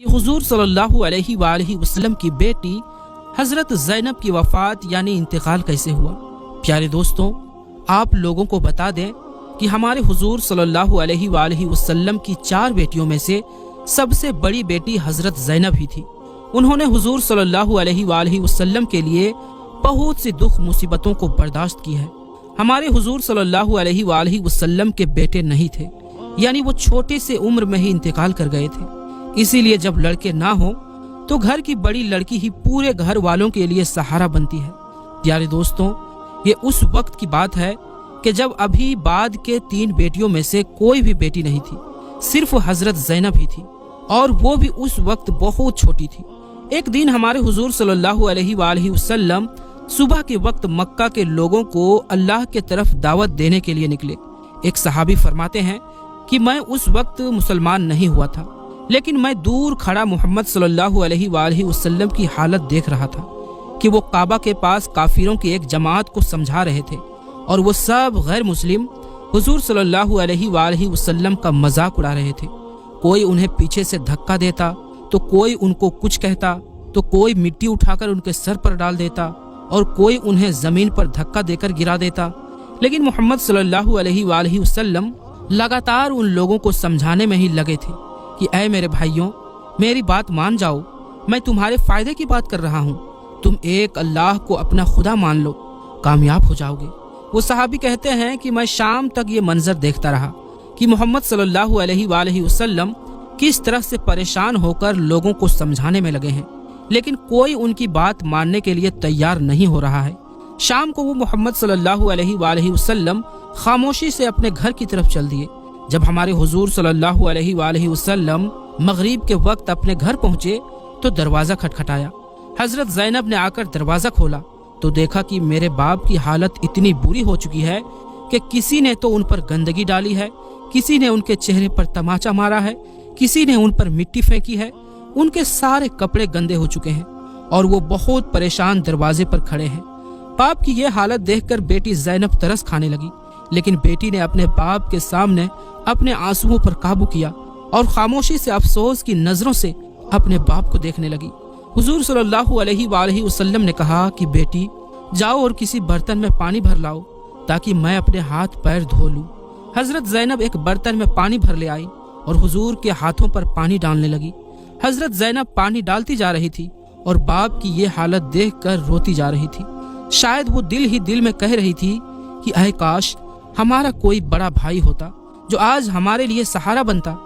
हुजूर सल्लल्लाहु अलैहि वालैहि वसल्लम की बेटी हजरत ज़ैनब की वफ़ात यानी इंतकाल कैसे हुआ। प्यारे दोस्तों, आप लोगों को बता दें कि हमारे हुजूर सल्लल्लाहु अलैहि वालैहि वसल्लम की 4 बेटियों में से सबसे बड़ी बेटी हजरत ज़ैनब ही थी। उन्होंने हुजूर सल्लल्लाहु अलैहि वालैहि वसल्लम के लिए बहुत सी दुख मुसीबतों को बर्दाश्त की है। हमारे हुजूर सल्लल्लाहु अलैहि वालैहि वसल्लम के बेटे नहीं थे, यानी वो छोटे से उम्र में ही इंतकाल कर गए थे। इसीलिए जब लड़के ना हो तो घर की बड़ी लड़की ही पूरे घर वालों के लिए सहारा बनती है। प्यारे दोस्तों, ये उस वक्त की बात है कि जब अभी बाद के 3 बेटियों में से कोई भी बेटी नहीं थी, सिर्फ हजरत ज़ैनब ही थी, और वो भी उस वक्त बहुत छोटी थी। एक दिन हमारे हुजूर सल्लल्लाहु अलैहि वालैहि वसल्लम सुबह के वक्त मक्का के लोगों को अल्लाह के तरफ दावत देने के लिए निकले। एक सहाबी फरमाते हैं कि मैं उस वक्त मुसलमान नहीं हुआ था, लेकिन मैं दूर खड़ा मोहम्मद सल्लल्लाहु अलैहि वालैहि वसल्लम की हालत देख रहा था कि वो काबा के पास काफिरों की एक जमात को समझा रहे थे, और वो सब गैर मुस्लिम हुजूर सल्लल्लाहु अलैहि वालैहि वसल्लम का मजाक उड़ा रहे थे। कोई उन्हें पीछे से धक्का देता, तो कोई उनको कुछ कहता, तो कोई मिट्टी उठाकर उनके सर पर डाल देता, और कोई उन्हें जमीन पर धक्का देकर गिरा देता। लेकिन मोहम्मद सल्लल्लाहु अलैहि वालैहि वसल्लम लगातार उन लोगों को समझाने में ही लगे थे कि ऐ मेरे भाइयों, मेरी बात मान जाओ, मैं तुम्हारे फायदे की बात कर रहा हूँ। तुम एक अल्लाह को अपना खुदा मान लो, कामयाब हो जाओगे। वो सहाबी कहते हैं कि मैं शाम तक ये मंजर देखता रहा कि मोहम्मद सल्लल्लाहु अलैहि वालैहि वसल्लम किस तरह से परेशान होकर लोगों को समझाने में लगे हैं, लेकिन कोई उनकी बात मानने के लिए तैयार नहीं हो रहा है। शाम को वो मोहम्मद सल्लल्लाहु अलैहि वालैहि वसल्लम खामोशी से अपने घर की तरफ चल दिए। जब हमारे हुजूर सल्लल्लाहु अलैहि वालैहि वसल्लम मगरिब के वक्त अपने घर पहुंचे तो दरवाजा खटखटाया। हजरत ज़ैनब ने आकर दरवाजा खोला तो देखा कि मेरे बाप की हालत इतनी बुरी हो चुकी है कि किसी ने तो उन पर गंदगी डाली है, किसी ने उनके चेहरे पर तमाचा मारा है, किसी ने उन पर मिट्टी फेंकी है। उनके सारे कपड़े गंदे हो चुके हैं और वो बहुत परेशान दरवाजे पर खड़े हैं। बाप की ये हालत देखकर बेटी ज़ैनब तरस खाने लगी, लेकिन बेटी ने अपने बाप के सामने अपने आंसुओं पर काबू किया और खामोशी से अफसोस की नजरों से अपने बाप को देखने लगी। हुजूर सल्लल्लाहु अलैहि वालैहि वसल्लम ने कहा कि बेटी जाओ और किसी बर्तन में पानी भर लाओ ताकि मैं अपने हाथ पैर धो लूं। हजरत ज़ैनब एक बर्तन में पानी भर ले आई और हुजूर के हाथों पर पानी डालने लगी। हजरत ज़ैनब पानी डालती जा रही थी और बाप की ये हालत देखकर रोती जा रही थी। शायद वो दिल ही दिल में कह रही थी कि ऐ काश हमारा कोई बड़ा भाई होता जो आज हमारे लिए सहारा बनता,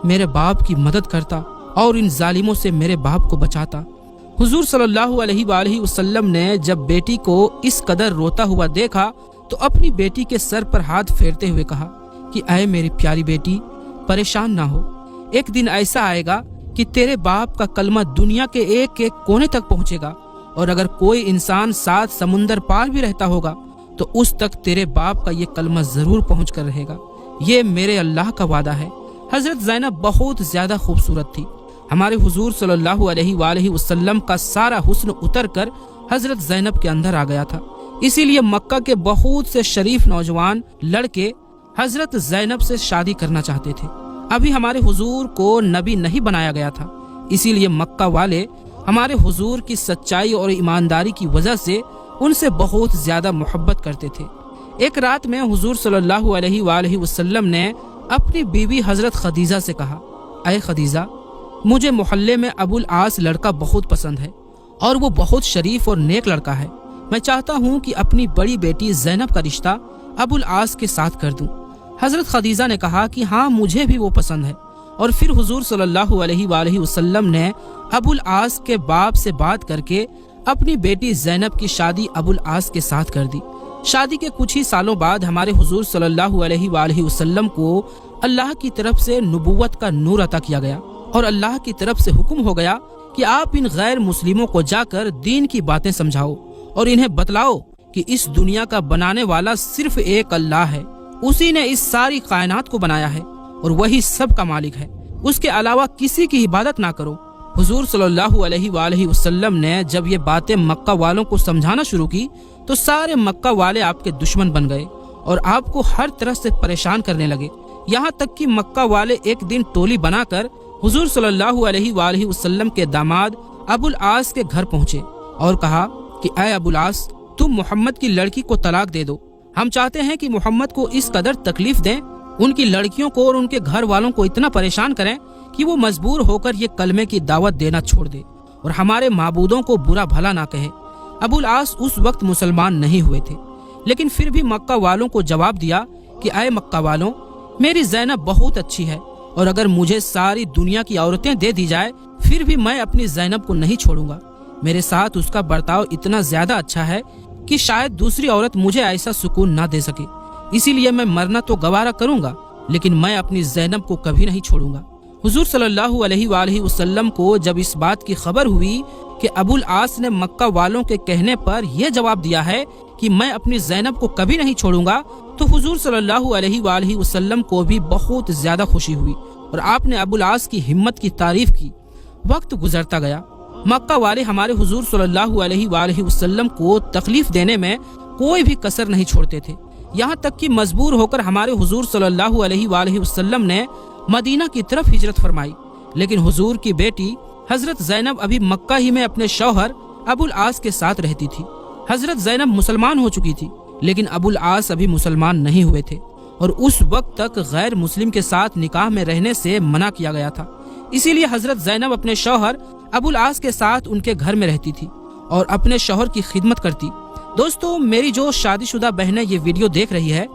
मेरे बाप की मदद करता और इन जालिमों से मेरे बाप को बचाता। हुजूर सल्लल्लाहु अलैहि वालैहि वसल्लम ने जब बेटी को इस कदर रोता हुआ देखा तो अपनी बेटी के सर पर हाथ फेरते हुए कहा कि ऐ मेरी प्यारी बेटी, परेशान ना हो। एक दिन ऐसा आएगा कि तेरे बाप का कलमा दुनिया के एक एक कोने तक पहुंचेगा, और अगर कोई इंसान 7 समुंदर पार भी रहता होगा तो उस तक तेरे बाप का ये कलमा जरूर पहुंच कर रहेगा। ये मेरे अल्लाह का वादा है। हजरत ज़ैनब बहुत ज्यादा खूबसूरत थी। हमारे हुजूर सल्लल्लाहु अलैहि वालैहि वसल्लम का सारा हुस्न उतर कर हजरत ज़ैनब के अंदर आ गया था। इसीलिए मक्का के बहुत से शरीफ नौजवान लड़के हजरत ज़ैनब से शादी करना चाहते थे। अभी हमारे हुजूर को नबी नहीं बनाया गया था, इसीलिए मक्का वाले हमारे हुजूर की सच्चाई और ईमानदारी की वजह से उनसे बहुत ज्यादा मोहब्बत करते थे। एक रात में हुजूर सल्लल्लाहु अलैहि वालैहि वसल्लम ने अपनी बीवी हजरत खदीजा से कहा, ऐ खदीजा, मुझे मोहल्ले में अबुल आस लड़का बहुत पसंद है और वो बहुत शरीफ और नेक लड़का है। मैं चाहता हूँ कि अपनी बड़ी बेटी ज़ैनब का रिश्ता अबुल आस के साथ कर दूं। हजरत खदीजा ने कहा कि हाँ, मुझे भी वो पसंद है। और फिर हुजूर सल्लल्लाहु अलैहि वालैहि वसल्लम ने अबुल आस के बाप से बात करके अपनी बेटी ज़ैनब की शादी अबुल आस के साथ कर दी। शादी के कुछ ही सालों बाद हमारे हुजूर सल्लल्लाहु अलैहि वालैहि वसल्लम को अल्लाह की तरफ से नबूवत का नूर अता किया गया और अल्लाह की तरफ से हुक्म हो गया कि आप इन गैर मुस्लिमों को जाकर दीन की बातें समझाओ और इन्हें बतलाओ कि इस दुनिया का बनाने वाला सिर्फ एक अल्लाह है। उसी ने इस सारी कायनात को बनाया है और वही सब का मालिक है। उसके अलावा किसी की इबादत ना करो। हुजूर सल्लल्लाहु अलैहि वालैहि वसल्लम ने जब ये बातें मक्का वालों को समझाना शुरू की तो सारे मक्का वाले आपके दुश्मन बन गए और आपको हर तरह से परेशान करने लगे। यहाँ तक कि मक्का वाले एक दिन टोली बनाकर हुजूर सल्लल्लाहु अलैहि वसल्लम के दामाद अबुल आस के घर पहुंचे और कहा कि ऐ अबुल आस, तुम मोहम्मद की लड़की को तलाक दे दो। हम चाहते हैं कि मोहम्मद को इस कदर तकलीफ दें, उनकी लड़कियों को और उनके घर वालों को इतना परेशान करें कि वो मजबूर होकर ये कलमे की दावत देना छोड़ दे और हमारे माबूदों को बुरा भला ना कहे। अबुल आस उस वक्त मुसलमान नहीं हुए थे, लेकिन फिर भी मक्का वालों को जवाब दिया कि ऐ मक्का वालों, मेरी ज़ैनब बहुत अच्छी है और अगर मुझे सारी दुनिया की औरतें दे दी जाए फिर भी मैं अपनी ज़ैनब को नहीं छोड़ूंगा। मेरे साथ उसका बर्ताव इतना ज्यादा अच्छा है कि शायद दूसरी औरत मुझे ऐसा सुकून ना दे सके, इसीलिए मैं मरना तो गवारा करूंगा, लेकिन मैं अपनी ज़ैनब को कभी नहीं छोड़ूंगा। हुजूर सल्लल्लाहु अलैहि वसल्लम को जब इस बात की खबर हुई कि अबुल आस ने मक्का वालों के कहने पर यह जवाब दिया है कि मैं अपनी ज़ैनब को कभी नहीं छोड़ूंगा, तो हुजूर सल्लल्लाहु अलैहि वसल्लम को भी बहुत ज्यादा खुशी हुई और आपने अबुल आस की हिम्मत की तारीफ की। वक्त गुजरता गया, मक्का वाले हमारे हुजूर सल्लल्लाहु अलैहि वसल्लम को तकलीफ देने में कोई भी कसर नहीं छोड़ते थे, यहाँ तक कि मजबूर होकर हमारे हुजूर सल्लल्लाहु अलैहि वसल्लम ने मदीना की तरफ हिजरत फरमाई। लेकिन हुजूर की बेटी हजरत ज़ैनब अभी मक्का ही में अपने शौहर अबुल आस के साथ रहती थी। हजरत ज़ैनब मुसलमान हो चुकी थी, लेकिन अबुल आस अभी मुसलमान नहीं हुए थे और उस वक्त तक गैर मुस्लिम के साथ निकाह में रहने से मना किया गया था। इसीलिए हजरत ज़ैनब अपने शौहर अबुल आस के साथ उनके घर में रहती थी और अपने शौहर की खिदमत करती। दोस्तों, मेरी जो शादीशुदा बहनें ये वीडियो देख रही है,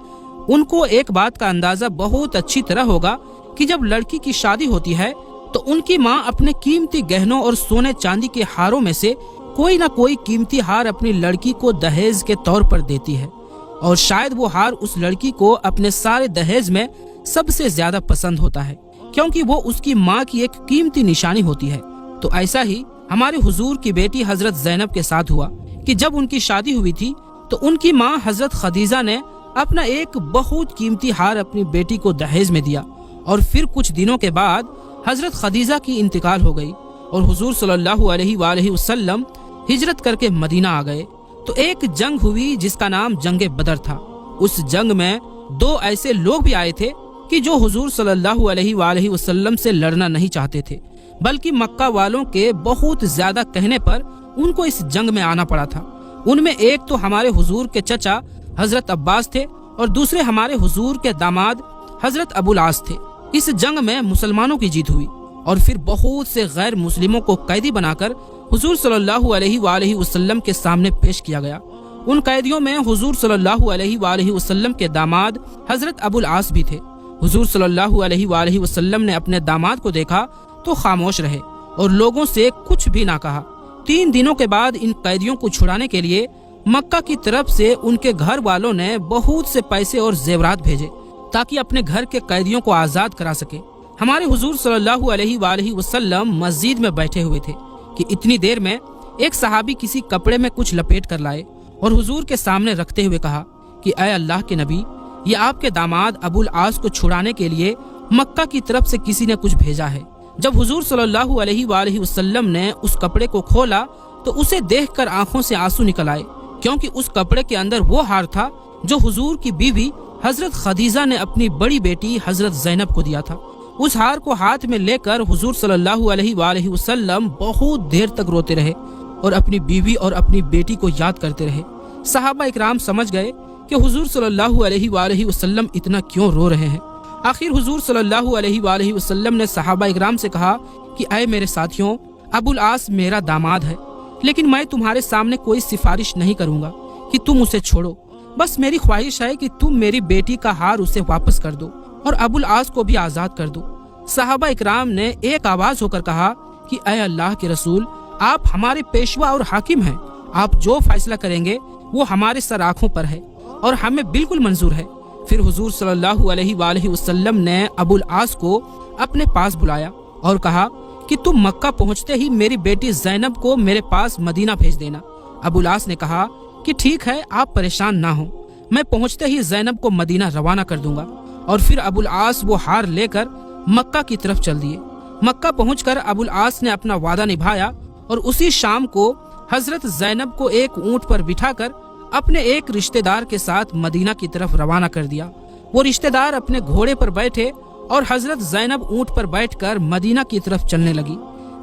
उनको एक बात का अंदाजा बहुत अच्छी तरह होगा कि जब लड़की की शादी होती है तो उनकी माँ अपने कीमती गहनों और सोने चांदी के हारों में से कोई ना कोई कीमती हार अपनी लड़की को दहेज के तौर पर देती है और शायद वो हार उस लड़की को अपने सारे दहेज में सबसे ज्यादा पसंद होता है, क्योंकि वो उसकी माँ की एक कीमती निशानी होती है। तो ऐसा ही हमारे हुजूर की बेटी हजरत ज़ैनब के साथ हुआ कि जब उनकी शादी हुई थी तो उनकी माँ हजरत खदीजा ने अपना एक बहुत कीमती हार अपनी बेटी को दहेज में दिया और फिर कुछ दिनों के बाद हजरत खदीजा की इंतकाल हो गई और हुजूर सल्लल्लाहु अलैहि वसल्लम हिजरत करके मदीना आ गए। तो एक जंग हुई जिसका नाम जंगे बदर था। उस जंग में दो ऐसे लोग भी आए थे कि जो हुजूर सल्लल्लाहु अलैहि वसल्लम से लड़ना नहीं चाहते थे, बल्कि मक्का वालों के बहुत ज्यादा कहने पर उनको इस जंग में आना पड़ा था। उनमें एक तो हमारे हुजूर के चचा हजरत अब्बास थे और दूसरे हमारे हुजूर के दामाद हजरत अबुल आस थे। इस जंग में मुसलमानों की जीत हुई और फिर बहुत से गैर मुस्लिमों को कैदी बनाकर हुजूर सल्लल्लाहु अलैहि वसल्लम के सामने पेश किया गया। उन कैदियों में हुजूर सल्लल्लाहु अलैहि वसल्लम के दामाद हजरत अबुल आस भी थे। हुजूर सल्लल्लाहु अलैहि वसल्लम ने अपने दामाद को देखा तो खामोश रहे और लोगों से कुछ भी ना कहा। 3 दिनों के बाद इन कैदियों को छुड़ाने के लिए मक्का की तरफ से उनके घर वालों ने बहुत से पैसे और जेवरात भेजे ताकि अपने घर के कैदियों को आजाद करा सके। हमारे हुजूर सल्लल्लाहु अलैहि वसल्लम मस्जिद में बैठे हुए थे कि इतनी देर में एक सहाबी किसी कपड़े में कुछ लपेट कर लाए और हुजूर के सामने रखते हुए कहा कि ऐ अल्लाह के नबी, ये आपके दामाद अबुल आस को छुड़ाने के लिए मक्का की तरफ से किसी ने कुछ भेजा है। जब हुजूर सल्लल्लाहु अलैहि वसल्लम ने उस कपड़े को खोला तो उसे देखकर आंखों से आंसू निकल आए, क्योंकि उस कपड़े के अंदर वो हार था जो हुजूर की बीवी हजरत खदीजा ने अपनी बड़ी बेटी हजरत ज़ैनब को दिया था। उस हार को हाथ में लेकर हुजूर सल्लल्लाहु अलैहि वसल्लम बहुत देर तक रोते रहे और अपनी बीवी और अपनी बेटी को याद करते रहे। सहाबा इकराम समझ गए कि हुजूर सल्लल्लाहु अलैहि वसल्लम इतना क्यों रो रहे हैं। आखिर हुजूर सल्लल्लाहु अलैहि वसल्लम ने सहाबा इकराम से कहा कि ऐ मेरे साथियों, अबुल आस मेरा दामाद है, लेकिन मैं तुम्हारे सामने कोई सिफारिश नहीं करूंगा कि तुम उसे छोड़ो। बस मेरी ख्वाहिश है कि तुम मेरी बेटी का हार उसे वापस कर दो और अबुल आस को भी आजाद कर दो। सहाबा इकराम ने एक आवाज होकर कहा कि ऐ अल्लाह के रसूल, आप हमारे पेशवा और हाकिम हैं, आप जो फैसला करेंगे वो हमारे सर आँखों पर है और हमें बिल्कुल मंजूर है। फिर हुजूर सल्लल्लाहु अलैहि वसल्लम ने अबुल आस को अपने पास बुलाया और कहा कि तुम मक्का पहुंचते ही मेरी बेटी ज़ैनब को मेरे पास मदीना भेज देना। अबुल आस ने कहा कि ठीक है, आप परेशान ना हो, मैं पहुंचते ही ज़ैनब को मदीना रवाना कर दूंगा। और फिर अबुल आस वो हार लेकर मक्का की तरफ चल दिए। मक्का पहुंचकर अबुल आस ने अपना वादा निभाया और उसी शाम को हजरत ज़ैनब को एक ऊंट पर बिठाकर अपने एक रिश्तेदार के साथ मदीना की तरफ रवाना कर दिया। वो रिश्तेदार अपने घोड़े पर बैठे और हजरत ज़ैनब ऊंट पर बैठकर मदीना की तरफ चलने लगी।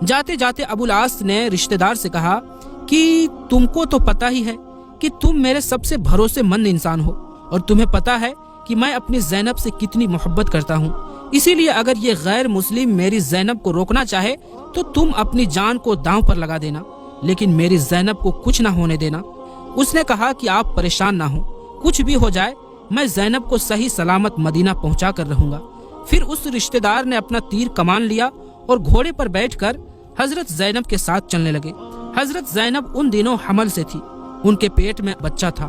जाते जाते अबुल आस ने रिश्तेदार से कहा कि तुमको तो पता ही है कि तुम मेरे सबसे भरोसेमंद इंसान हो और तुम्हें पता है कि मैं अपनी ज़ैनब से कितनी मोहब्बत करता हूँ। इसीलिए अगर ये गैर मुस्लिम मेरी ज़ैनब को रोकना चाहे तो तुम अपनी जान को दांव पर लगा देना, लेकिन मेरी ज़ैनब को कुछ ना होने देना। उसने कहा कि आप परेशान ना हो, कुछ भी हो जाए मैं ज़ैनब को सही सलामत मदीना पहुंचा कर रहूंगा। फिर उस रिश्तेदार ने अपना तीर कमान लिया और घोड़े पर बैठकर हजरत ज़ैनब के साथ चलने लगे। हजरत ज़ैनब उन दिनों हमल से थी, उनके पेट में बच्चा था।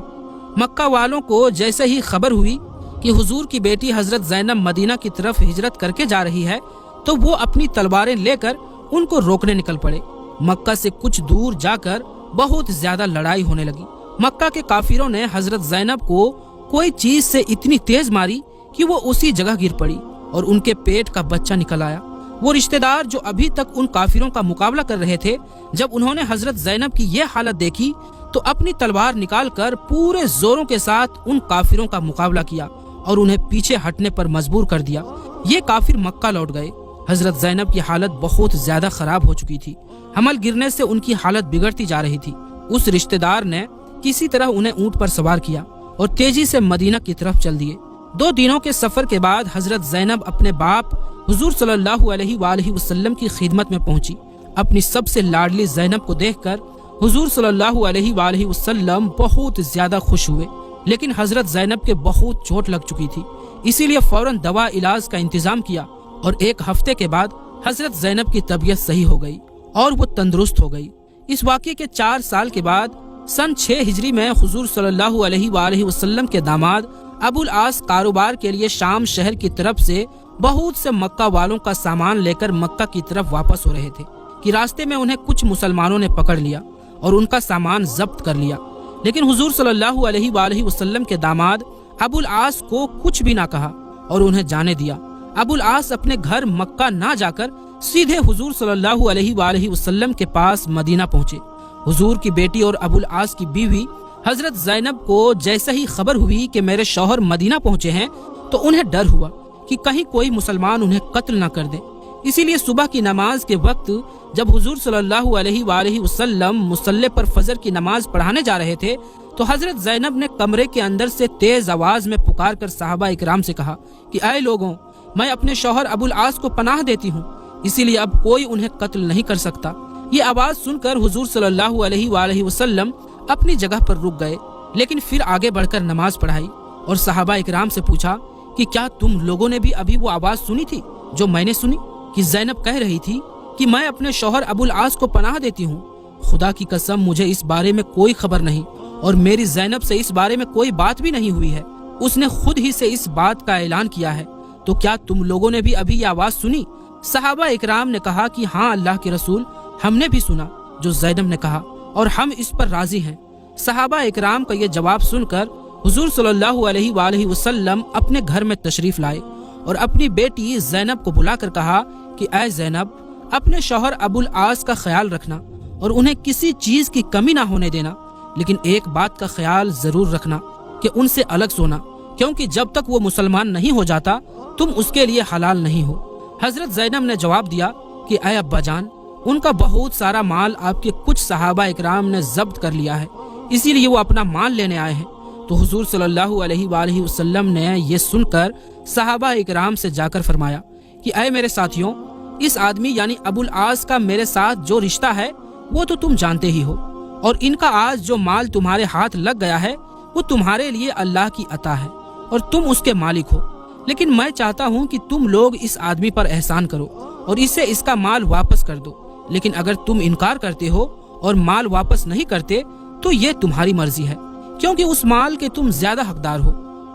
मक्का वालों को जैसे ही खबर हुई कि हुजूर की बेटी हजरत ज़ैनब मदीना की तरफ हिजरत करके जा रही है, तो वो अपनी तलवारें लेकर उनको रोकने निकल पड़े। मक्का से कुछ दूर जाकर बहुत ज्यादा लड़ाई होने लगी। मक्का के काफिरों ने हजरत ज़ैनब को कोई चीज से इतनी तेज मारी कि वो उसी जगह गिर पड़ी और उनके पेट का बच्चा निकल आया। वो रिश्तेदार जो अभी तक उन काफिरों का मुकाबला कर रहे थे, जब उन्होंने हजरत ज़ैनब की ये हालत देखी तो अपनी तलवार निकालकर पूरे जोरों के साथ उन काफिरों का मुकाबला किया और उन्हें पीछे हटने पर मजबूर कर दिया। ये काफिर मक्का लौट गए। हजरत ज़ैनब की हालत बहुत ज्यादा खराब हो चुकी थी। हमल गिरने से उनकी हालत बिगड़ती जा रही थी। उस रिश्तेदार ने किसी तरह उन्हें ऊंट पर सवार किया और तेजी से मदीना की तरफ चल दिए। 2 दिनों के सफर के बाद हजरत ज़ैनब अपने बाप हुजूर सल्लल्लाहु अलैहि वसल्लम की खिदमत में पहुंची। अपनी सबसे लाडली ज़ैनब को देखकर हुजूर सल्लल्लाहु अलैहि वसल्लम बहुत ज्यादा खुश हुए, लेकिन हजरत ज़ैनब के बहुत चोट लग चुकी थी, इसीलिए फौरन दवा इलाज का इंतजाम किया और 1 हफ्ते के बाद हजरत ज़ैनब की तबीयत सही हो गई और वो तंदुरुस्त हो गई। इस वाक़ये के 4 साल के बाद सन 6 हिजरी में हुजूर सल्लल्लाहु अलैहि वसल्लम के दामाद अबुल आस कारोबार के लिए शाम शहर की तरफ से बहुत से मक्का वालों का सामान लेकर मक्का की तरफ वापस हो रहे थे कि रास्ते में उन्हें कुछ मुसलमानों ने पकड़ लिया और उनका सामान जब्त कर लिया। लेकिन हुजूर सल्लल्लाहु अलैहि वसल्लम के दामाद अबुल आस को कुछ भी ना कहा और उन्हें जाने दिया। अबुल आस अपने घर मक्का ना जाकर सीधे हुजूर सल्लल्लाहु अलैहि वसल्लम के पास मदीना पहुंचे। हुजूर की बेटी और अबुल आस की बीवी हजरत ज़ैनब को जैसे ही खबर हुई कि मेरे शौहर मदीना पहुंचे हैं, तो उन्हें डर हुआ कि कहीं कोई मुसलमान उन्हें कत्ल न कर दे। इसीलिए सुबह की नमाज के वक्त जब हुजूर सल्लल्लाहु अलैहि वसल्लम मुसल्ले पर फजर की नमाज पढ़ाने जा रहे थे, तो हजरत ज़ैनब ने कमरे के अंदर से तेज आवाज में पुकार कर सहाबा इकराम से कहा कि ऐ लोगों, मैं अपने शौहर अबुल आस को पनाह देती हूँ, इसीलिए अब कोई उन्हें कत्ल नहीं कर सकता। ये आवाज सुनकर हुजूर सल्लल्लाहु अलैहि वसल्लम अपनी जगह पर रुक गए, लेकिन फिर आगे बढ़कर नमाज पढ़ाई और सहाबा इकराम से पूछा कि क्या तुम लोगों ने भी अभी वो आवाज सुनी थी जो मैंने सुनी, कि ज़ैनब कह रही थी कि मैं अपने शौहर अबुल आस को पनाह देती हूँ। खुदा की कसम मुझे इस बारे में कोई खबर नहीं और मेरी ज़ैनब से इस बारे में कोई बात भी नहीं हुई है। उसने खुद ही से इस बात का ऐलान किया है, तो क्या तुम लोगों ने भी अभी ये आवाज सुनी? सहाबा इकराम ने कहा कि हाँ अल्लाह के रसूल, हमने भी सुना जो ज़ैनब ने कहा और हम इस पर राजी हैं। सहाबा इकराम का ये जवाब सुनकर हुजूर सल्लल्लाहु अलैहि वसल्लम अपने घर में तशरीफ लाए और अपनी बेटी ज़ैनब को बुलाकर कहा कि ऐ ज़ैनब, अपने शौहर अबुल आस का ख्याल रखना और उन्हें किसी चीज की कमी ना होने देना, लेकिन एक बात का ख्याल जरूर रखना कि उनसे अलग सोना, क्योंकि जब तक वो मुसलमान नहीं हो जाता तुम उसके लिए हलाल नहीं हो। हजरत ज़ैनब ने जवाब दिया कि ऐ अब्बा जान, उनका बहुत सारा माल आपके कुछ सहाबा इकराम ने जब्त कर लिया है, इसीलिए वो अपना माल लेने आए हैं। तो हुजूर सल्लल्लाहु अलैहि वसल्लम ने ये सुनकर सहाबा इकराम से जाकर फरमाया कि ऐ मेरे साथियों, इस आदमी यानी अबुल आस का मेरे साथ जो रिश्ता है वो तो तुम जानते ही हो, और इनका आज जो माल तुम्हारे हाथ लग गया है वो तुम्हारे लिए अल्लाह की अता है और तुम उसके मालिक हो। लेकिन मैं चाहता हूँ कि तुम लोग इस आदमी पर एहसान करो और इसे इसका माल वापस कर दो, लेकिन अगर तुम इनकार करते हो और माल वापस नहीं करते तो ये तुम्हारी मर्जी है, क्योंकि उस माल के तुम ज्यादा हकदार हो।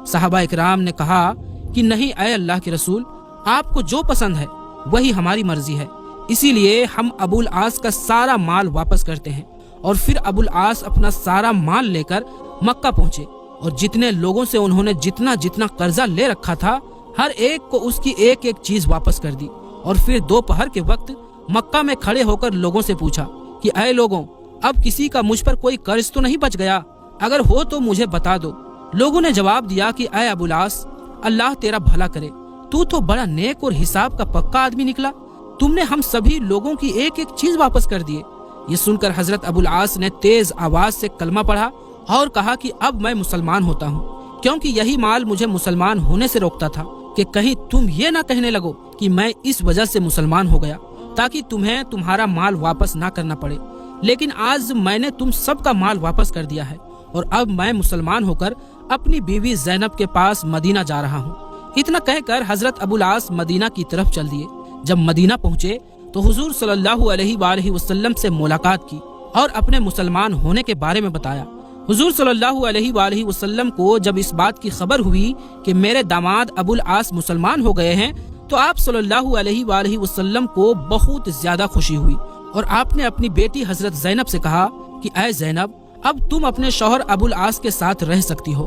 सहाबा इकराम ने कहा कि नहीं ऐ अल्लाह के रसूल, आपको जो पसंद है वही हमारी मर्जी है, इसीलिए हम अबुल आस का सारा माल वापस करते हैं। और फिर अबुल आस अपना सारा माल लेकर मक्का पहुंचे और जितने लोगों से उन्होंने जितना जितना कर्जा ले रखा था, हर एक को उसकी एक एक चीज वापस कर दी। और फिर दोपहर के वक्त मक्का में खड़े होकर लोगों से पूछा कि ऐ लोगों, अब किसी का मुझ पर कोई कर्ज तो नहीं बच गया? अगर हो तो मुझे बता दो। लोगों ने जवाब दिया कि ऐ अबुल आस, अल्लाह तेरा भला करे, تو बड़ा नेक और हिसाब का पक्का आदमी निकला। तुमने हम सभी लोगों की एक एक चीज वापस कर दिए। ये सुनकर हजरत अबुल आस ने तेज आवाज से कलमा पढ़ा और कहा कि अब मैं मुसलमान होता हूँ, क्योंकि यही माल मुझे मुसलमान होने से रोकता था कि कहीं तुम ये ना कहने लगो कि मैं इस वजह से मुसलमान हो गया ताकि तुम्हें तुम्हारा माल वापस ना करना पड़े। लेकिन आज मैंने तुम सबका माल वापस कर दिया है और अब मैं मुसलमान होकर अपनी बीवी ज़ैनब के पास मदीना जा रहा हूँ। इतना कहकर हजरत अबुल आस मदीना की तरफ चल दिए। जब मदीना पहुँचे तो हुजूर सल्लल्लाहु अलैहि वसल्लम से मुलाकात की और अपने मुसलमान होने के बारे में बताया। हुजूर सल्लल्लाहु अलैहि वसल्लम को जब इस बात की खबर हुई कि मेरे दामाद अबुल आस मुसलमान हो गए हैं तो आप सल्लल्लाहु अलैहि वसल्लम को बहुत ज्यादा खुशी हुई और आपने अपनी बेटी हजरत ज़ैनब से कहा कि ऐ ज़ैनब, अब तुम अपने शौहर अबुल आस के साथ रह सकती हो।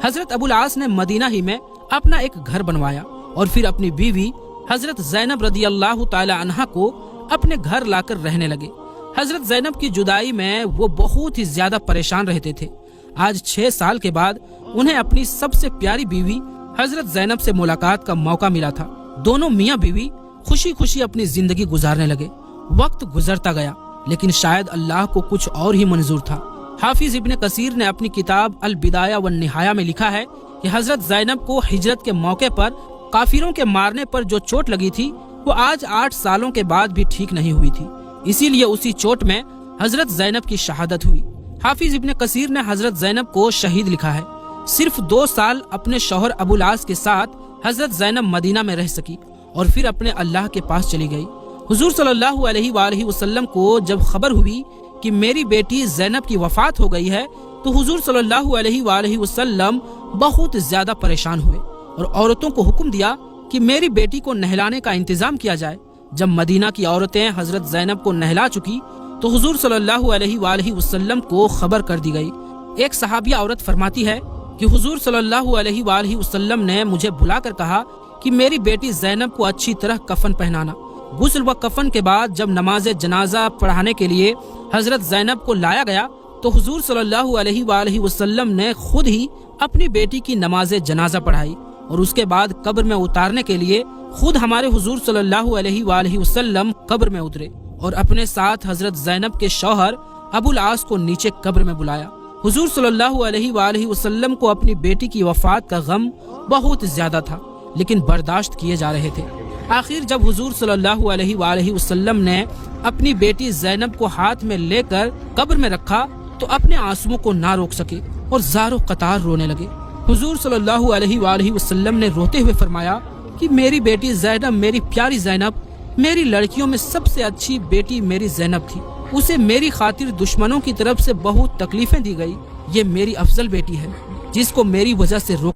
हजरत अबुल आस ने मदीना ही में अपना एक घर बनवाया और फिर अपनी बीवी हजरत ज़ैनब रदी अल्लाह ताला अन्हा को अपने घर लाकर रहने लगे। हजरत ज़ैनब की जुदाई में वो बहुत ही ज्यादा परेशान रहते थे। आज 6 साल के बाद उन्हें अपनी सबसे प्यारी बीवी हजरत ज़ैनब से मुलाकात का मौका मिला था। दोनों मियाँ बीवी खुशी खुशी अपनी जिंदगी गुजारने लगे। वक्त गुजरता गया लेकिन शायद अल्लाह को कुछ और ही मंजूर था। हाफिज इब्ने कसीर ने अपनी किताब अल बिदाया व निहाया में लिखा है कि हजरत ज़ैनब को हिजरत के मौके पर काफिरों के मारने पर जो चोट लगी थी वो आज 8 सालों के बाद भी ठीक नहीं हुई थी। इसीलिए उसी चोट में हजरत ज़ैनब की शहादत हुई। हाफिज इब्ने कसीर ने हजरत ज़ैनब को शहीद लिखा है। सिर्फ 2 साल अपने शौहर अबुल आस के साथ हजरत ज़ैनब मदीना में रह सकी और फिर अपने अल्लाह के पास चली गई। हुजूर सल्लल्लाहु अलैहि वसल्लम को जब खबर हुई कि मेरी बेटी ज़ैनब की वफात हो गई है तो हुजूर सल्लल्लाहु अलैहि वसल्लम बहुत ज्यादा परेशान हुए और औरतों को हुक्म दिया कि मेरी बेटी को नहलाने का इंतजाम किया जाए। जब मदीना की औरतें हजरत ज़ैनब को नहला चुकी तो हुजूर सल्लल्लाहु अलैहि वसल्लम को खबर कर दी गई। एक सहाबिया औरत फरमाती है कि हुजूर सल्लल्लाहु अलैहि वसल्लम ने मुझे बुलाकर कहा कि मेरी बेटी ज़ैनब को अच्छी तरह कफन पहनाना। गुस्ल व कफन के बाद जब नमाज जनाजा पढ़ाने के लिए हजरत ज़ैनब को लाया गया तो हुजूर सल्लल्लाहु अलैहि वसल्लम ने खुद ही अपनी बेटी की नमाज जनाजा पढ़ाई और उसके बाद कब्र में उतारने के लिए खुद हमारे हुजूर सल्लल्लाहु अलैहि वसल्लम कब्र में उतरे और अपने साथ हजरत ज़ैनब के शौहर अबुल आस को नीचे कब्र में बुलाया। हुजूर सल्लल्लाहु अलैहि वसल्लम को अपनी बेटी की वफात का गम बहुत ज्यादा था लेकिन बर्दाश्त किए जा रहे थे। आखिर जब हुजूर सल्लल्लाहु अलैहि वसल्लम ने अपनी बेटी ज़ैनब को हाथ में लेकर कब्र में रखा तो अपने आंसुओं को ना रोक सके और ज़ारो कतार रोने लगे। हुजूर सल्लल्लाहु अलैहि वसल्लम ने रोते हुए फरमाया कि मेरी बेटी ज़ैनब, मेरी प्यारी ज़ैनब, मेरी लड़कियों में सबसे अच्छी बेटी मेरी ज़ैनब थी। उसे मेरी खातिर दुश्मनों की तरफ से बहुत तकलीफें दी गई। ये मेरी अफजल बेटी है जिसको मेरी वजह से रोक